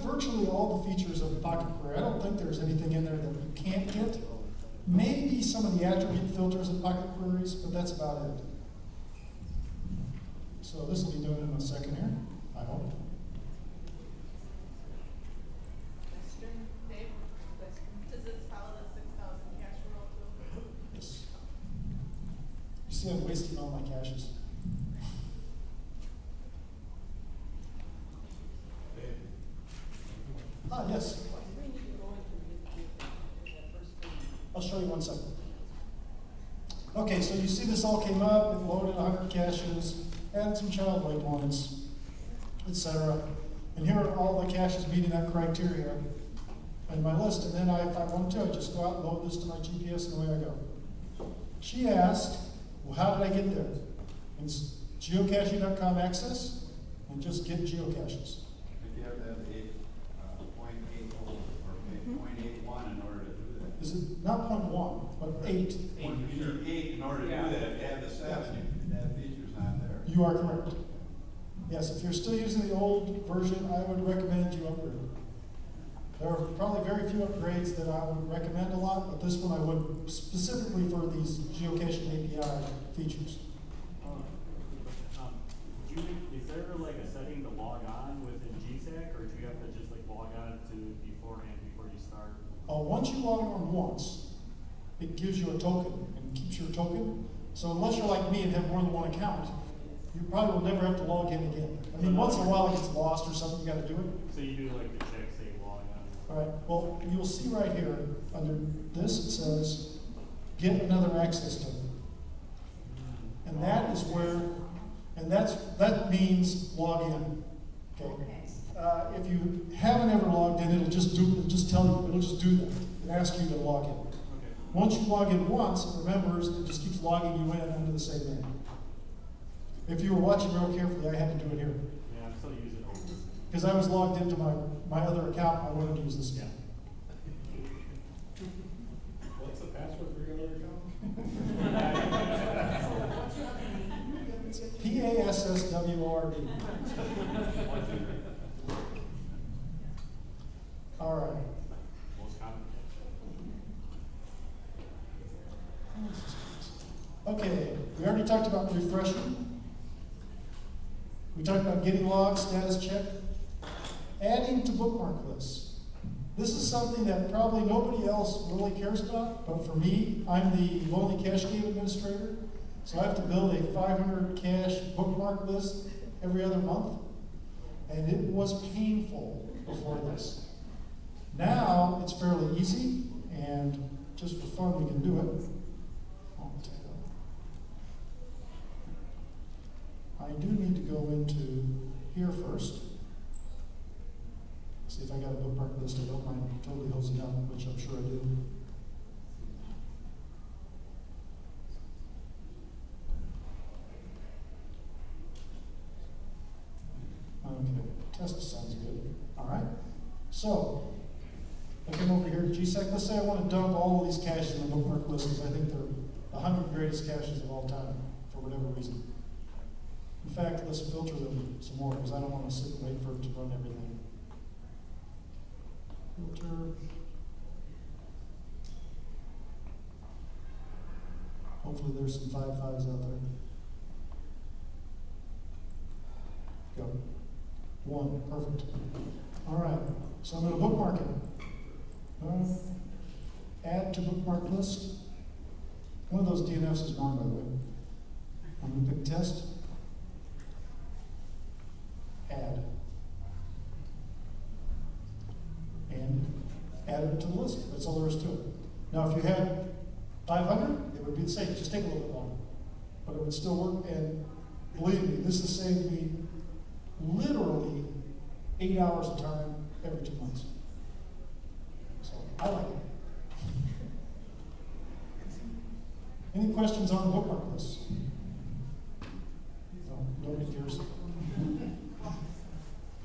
virtually all the features of the Pocket Query. I don't think there's anything in there that you can't get. Maybe some of the attribute filters of Pocket Queries, but that's about it. So this will be done in a second here, I hope. Question, Dave? Does this follow the 6,000 cache rule too? Yes. You see I'm wasting all my caches. Ah, yes. I'll show you 1 second. Okay, so you see this all came up, it loaded 100 caches, added some child waypoints, etc. And here are all the caches meeting that criteria in my list. And then if I want to, I just go out and load this to my GPS and away I go. She asked, well, how did I get there? It's geocaching.com access and just get geocaches. You have to have 8.80 or 0.81 in order to do that. Is it not 0.1, but 8? You need 8 in order to do that. If you add the 7, that feature's not there. You are correct. Yes, if you're still using the old version, I would recommend you upgrade. There are probably very few upgrades that I would recommend a lot, but this one I would specifically for these geocaching API features. Is there like a setting to log on within GSAK, or do you have to just like log on to beforehand before you start? Once you log on once, it gives you a token and keeps your token. So unless you're like me and have more than one account, you probably will never have to log in again. I mean, once in a while it gets lost or something, you got to do it. So you do like the check, say log on. All right, well, you'll see right here, under this, it says, get another access token. And that is where, and that means log in, okay? If you haven't ever logged in, it'll just tell you, it'll just do that, and ask you to log in. Okay. Once you log in once, it remembers, it just keeps logging you in under the same name. If you were watching real carefully, I had to do it here. Yeah, I'm still using it. Because I was logged into my other account, I wanted to use this again. What's the password for your other account? It's PASSWORD. All right. Most common. Okay, we already talked about refreshing. We talked about getting logs, status check, adding to bookmark lists. This is something that probably nobody else really cares about, but for me, I'm the Lonely Cache Game administrator, so I have to build a 500 cache bookmark list every other month, and it was painful before this. Now, it's fairly easy, and just for fun, we can do it. I do need to go into here first. See if I got a bookmark list. I don't mind totally hosing out, which I'm sure I do. Okay, test sounds good. All right. So, I come over here to GSAK. Let's say I want to dump all of these caches in the bookmark list because I think they're the 100 greatest caches of all time for whatever reason. In fact, let's filter them some more because I don't want to sit and wait for it to run everything. Filter. Hopefully there's some 5.5s out there. Go. 1, perfect. All right, so I'm going to bookmark it. Add to bookmark list. One of those DNFs is wrong, by the way. I'm going to pick test. Add. And add it to the list. That's all there is to it. Now, if you had 500, it would be the same. Just take a little bit longer. But it would still work. And believe me, this has saved me literally 8 hours of time every 2 months. So I like it. Any questions on the bookmark list? No, nobody cares.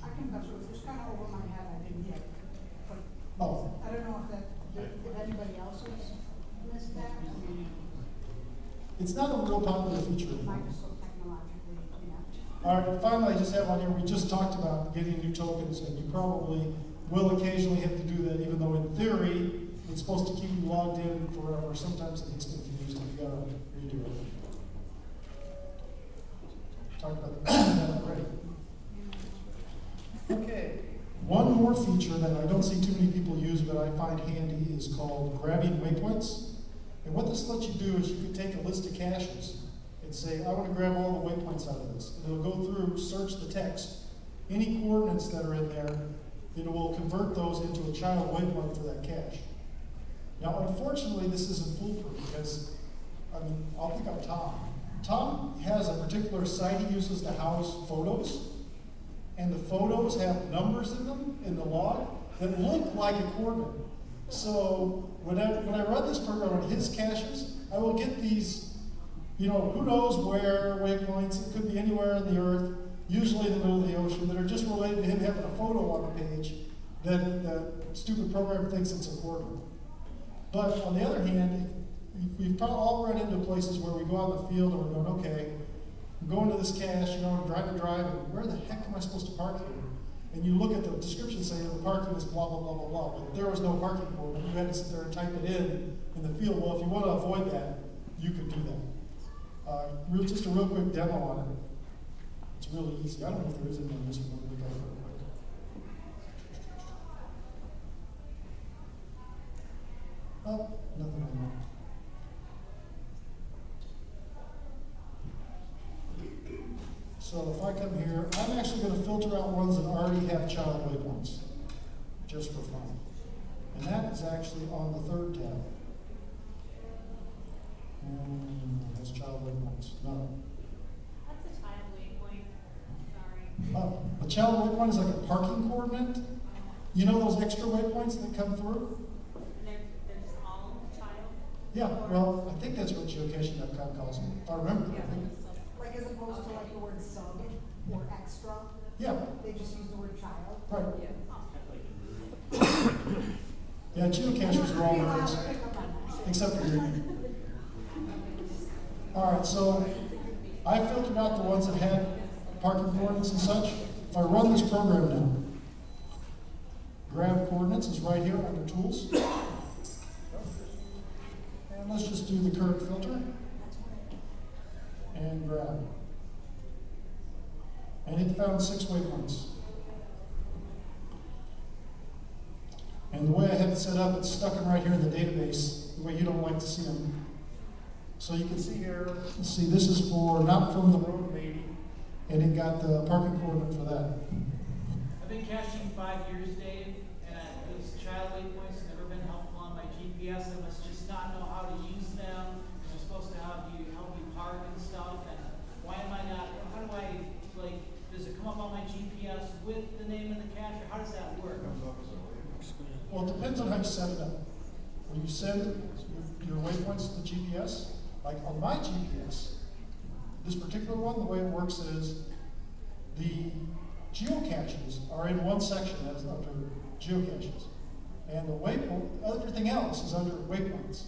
I can go through. It's kind of over my head. I didn't get it. But Oh. I don't know if anybody else has missed that. It's not a real popular feature anymore. Microsoft technologically, All right, finally, I just have on here, we just talked about getting new tokens, and you probably will occasionally have to do that, even though in theory, it's supposed to keep you logged in forever. Sometimes it gets confused, and you gotta redo it. Talked about that already. Okay, one more feature that I don't see too many people use, but I find handy, is called grabbing waypoints. And what this lets you do is you can take a list of caches and say, I want to grab all the waypoints out of this. And it'll go through, search the text, any coordinates that are in there, it will convert those into a child waypoint for that cache. Now, unfortunately, this isn't foolproof because, I mean, I'll pick on Tom. Tom has a particular site he uses to house photos, and the photos have numbers in them in the log that look like a coordinate. So when I run this program on his caches, I will get these, you know, who knows where waypoints, it could be anywhere on the earth, usually in the middle of the ocean, that are just related to him having a photo on the page that the stupid program thinks it's a coordinate. But on the other hand, we've probably all run into places where we go out in the field and we're going, okay, I'm going to this cache, you know, I'm driving, and where the heck am I supposed to park here? And you look at the description saying the parking is blah, blah, blah, blah, blah, but there was no parking coordinate. You had to sit there and type it in the field. Well, if you want to avoid that, you could do that. Just a real quick demo on it. It's really easy. I don't know if there is any on this one. Look at it real quick. Oh, nothing on that. So if I come here, I'm actually going to filter out ones that already have child waypoints, just for fun. And that is actually on the third tab. And it has child waypoints. No. What's a child waypoint? Sorry. A child waypoint is like a parking coordinate. You know those extra waypoints that come through? And they're just all child? Yeah, well, I think that's what geocaching.com calls them, if I remember correctly. Like as opposed to like the word sub or extra, Yeah, they just use the word child. right. Oh. Yeah, geocachers are all You're allowed nerds, to pick up on that. except for you. All right, so I filtered out the ones that had parking coordinates and such. If I run this program now, grab coordinates is right here under tools. And let's just do the current filter. And grab. And it found 6 waypoints. And the way I have it set up, it's stuck in right here in the database, the way you don't like to see them. So you can see here, let's see, this is for not from the road maybe, and it got the parking coordinate for that. I've been caching 5 years, Dave, and those child waypoints have never been helpful on my GPS. I must just not know how to use them. They're supposed to help you park and stuff. And why am I not? How do I Does it come up on my GPS with the name of the cache, or how does that work? Well, it depends on how you set it up. When you send your waypoints to the GPS, like on my GPS, this particular one, the way it works is the geocaches are in one section as under geocaches. And the waypoint, everything else is under waypoints.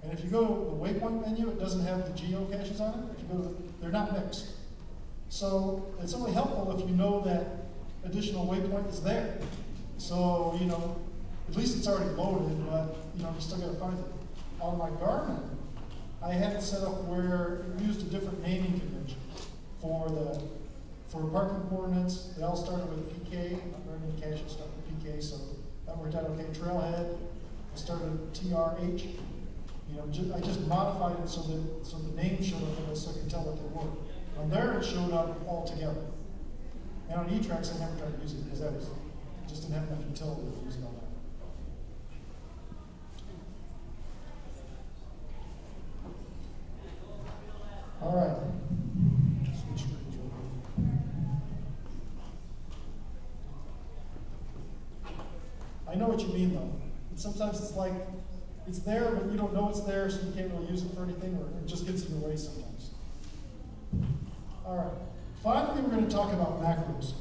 And if you go to the waypoint menu, it doesn't have the geocaches on it. If you go to they're not mixed. So it's only helpful if you know that additional waypoint is there. So, you know, at least it's already loaded, but, you know, you still gotta find it. On my Garmin, I had it set up where it used a different naming convention for parking coordinates. They all started with PK, not very many caches start with PK, so that worked out okay. Trailhead, I started with TRH. You know, I just modified it so the name showed up in it so I could tell what they were. On there, it showed up all together. And on E-Tracks, I never tried to use it because that was just didn't have enough utility to use it on that. All right. Switch screens real quick. I know what you mean, though. Sometimes it's like it's there, but you don't know it's there, so you can't really use it for anything, or it just gets in your way sometimes. All right. Finally, we're going to talk about macros.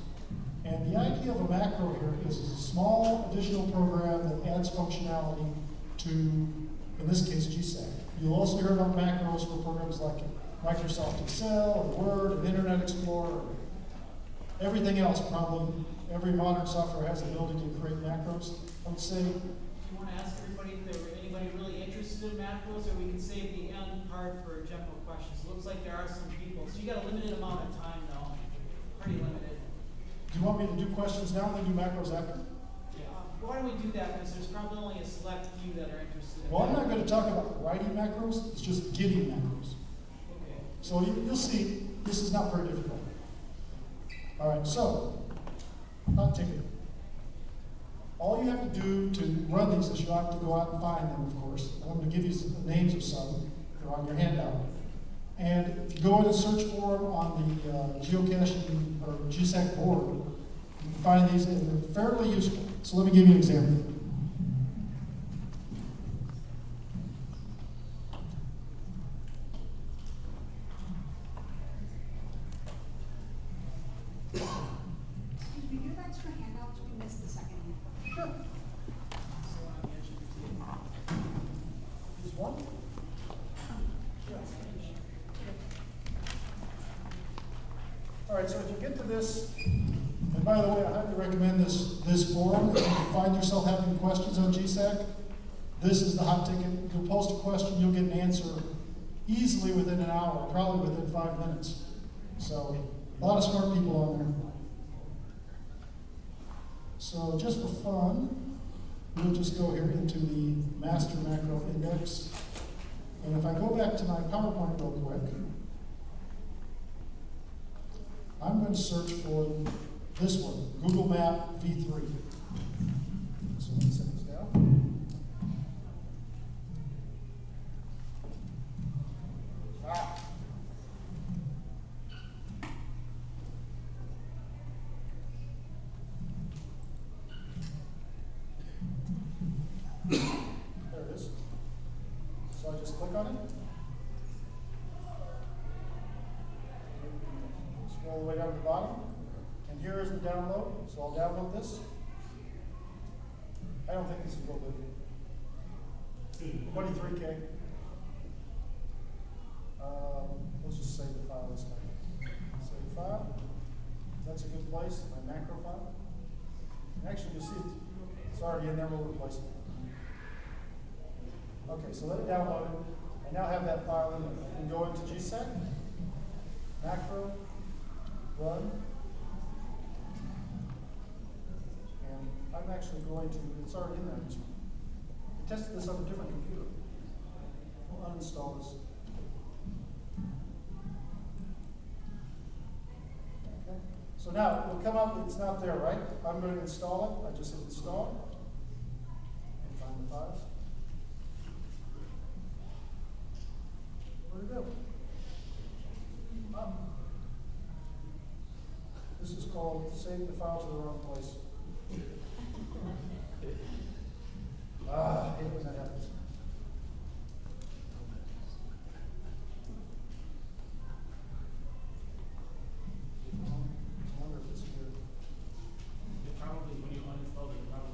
And the idea of a macro here is a small additional program that adds functionality to, in this case, GSAK. You'll also hear about macros for programs like Microsoft Excel, or Word, and Internet Explorer, Everything else, probably, every modern software has the ability to create macros. I would say, Do you want to ask everybody if there were anybody really interested in macros, or we can save the end part for general questions? It looks like there are some people, so you got a limited amount of time though, pretty limited. do you want me to do questions now and then do macros after? Why don't we do that, because there's probably only a select few that are interested in Well, I'm that. not going to talk about writing macros, it's just getting macros. Okay. So you'll see, this is not very difficult. All right, so, hot ticket. All you have to do to run these is you have to go out and find them, of course. I'm going to give you the names of some. They're on your handout. And if you go in and search for them on the geocaching or GSAK board, you can find these, and they're fairly useful. So let me give you an example. Excuse me, do you have extra handouts? We missed the second one. Sure. So on the edge of the table. Just one? All right, so if you get to this, and by the way, I highly recommend this forum. If you find yourself having questions on GSAK, this is the hot ticket. You'll post a question, you'll get an answer easily within an hour, probably within 5 minutes. So a lot of smart people on there. So just for fun, we'll just go here into the master macro index. And if I go back to my PowerPoint real quick, I'm going to search for this one, Google Map V3. So let me set this down. Ah. There it is. So I just click on it. Scroll all the way down to the bottom. And here is the download. So I'll download this. I don't think this is real big. 23K. Let's just save the file this time. Save the file. That's a good place, my macro file. And actually, you'll see it's already in there, we'll replace it. Okay, so let it download it. I now have that file in there. I can go into GSAK, macro, run. And I'm actually going to, it's already in there. I tested this on a different computer. We'll uninstall this. Okay. So now it'll come up, it's not there, right? I'm going to install it. I just hit install. And find the file. Where'd it go? This is called save the file to the wrong place.